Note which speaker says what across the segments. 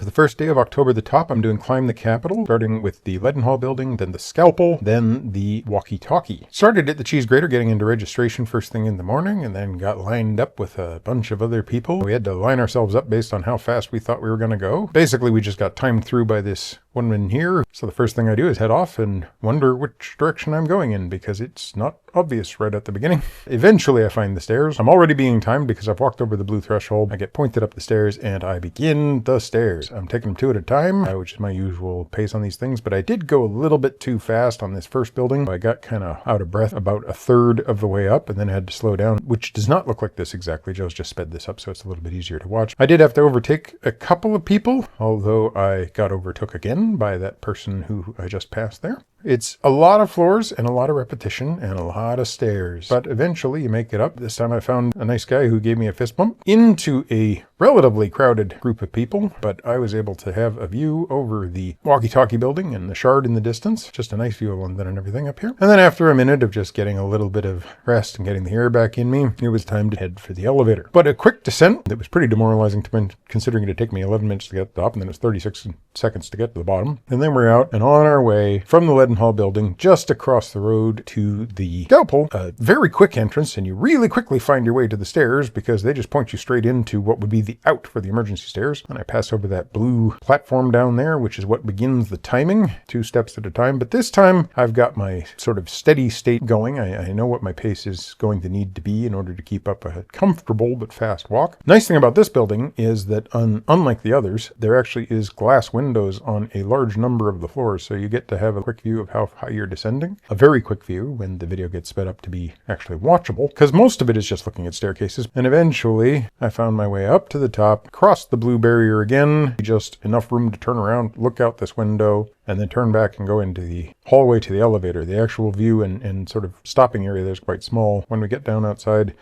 Speaker 1: For the first day of October the top, I'm doing Climb the Capitol, starting with the Leadenhall building, then the Scalpel, then the walkie-talkie. Started at the cheese grater, getting into registration first thing in the morning, and then got lined up with a bunch of other people. We had to line ourselves up based on how fast we thought we were going to go. Basically, we just got timed through by this woman here. So the first thing I do is head off and wonder which direction I'm going in, because it's not obvious right at the beginning. Eventually I find the stairs. I'm already being timed because I've walked over the blue threshold. I get pointed up the stairs and I begin the stairs. I'm taking them two at a time, which is my usual pace on these things, but I did go a little bit too fast on this first building. I got kind of out of breath about a third of the way up and then had to slow down, which does not look like this exactly. Joe's just sped this up so it's a little bit easier to watch. I did have to overtake a couple of people, although I got overtook again by that person who I just passed there. It's a lot of floors and a lot of repetition and a lot of stairs, but eventually you make it up. This time I found a nice guy who gave me a fist bump into a relatively crowded group of people, but I was able to have a view over the walkie-talkie building and the shard in the distance. Just a nice view of London and everything up here. And then after a minute of just getting a little bit of rest and getting the air back in me, it was time to head for the elevator. But a quick descent that was pretty demoralizing to me, considering it took me 11 minutes to get to the top and then it's 36 seconds to get to the bottom. And then we're out and on our way from the Leadenhall building just across the road to the Scalpel. A very quick entrance, and you really quickly find your way to the stairs because they just point you straight into what would be the out for the emergency stairs. And I pass over that blue platform down there, which is what begins the timing, 2 steps at a time. But this time I've got my sort of steady state going. I know what my pace is going to need to be in order to keep up a comfortable but fast walk. Nice thing about this building is that unlike the others, there actually is glass windows on a large number of the floors, so you get to have a quick view of how high you're descending. A very quick view when the video gets sped up to be actually watchable, because most of it is just looking at staircases. And eventually I found my way up to the top, crossed the blue barrier again, just enough room to turn around, look out this window, and then turn back and go into the hallway to the elevator. The actual view and sort of stopping area there is quite small. When we get down outside,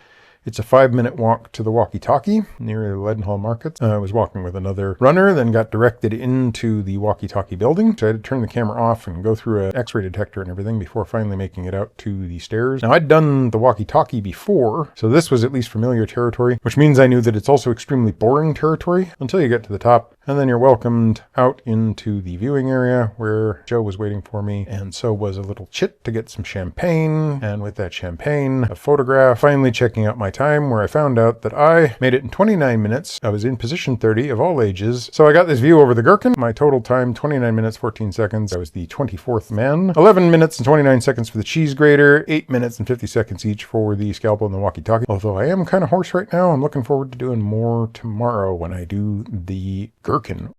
Speaker 1: it's a 5-minute walk to the walkie-talkie near the Leadenhall Markets. I was walking with another runner, then got directed into the walkie-talkie building. So I had to turn the camera off and go through an X-ray detector and everything before finally making it out to the stairs. Now, I'd done the walkie-talkie before, so this was at least familiar territory, which means I knew that it's also extremely boring territory until you get to the top. And then you're welcomed out into the viewing area where Joe was waiting for me, and so was a little chit to get some champagne. And with that champagne, a photograph, finally checking out my time, where I found out that I made it in 29 minutes. I was in position 30 of all ages. So I got this view over the Gherkin. My total time, 29 minutes, 14 seconds. I was the 24th man. 11 minutes and 29 seconds for the cheese grater, 8 minutes and 50 seconds each for the Scalpel and the walkie-talkie. Although I am kind of hoarse right now, I'm looking forward to doing more tomorrow when I do the Gherkin.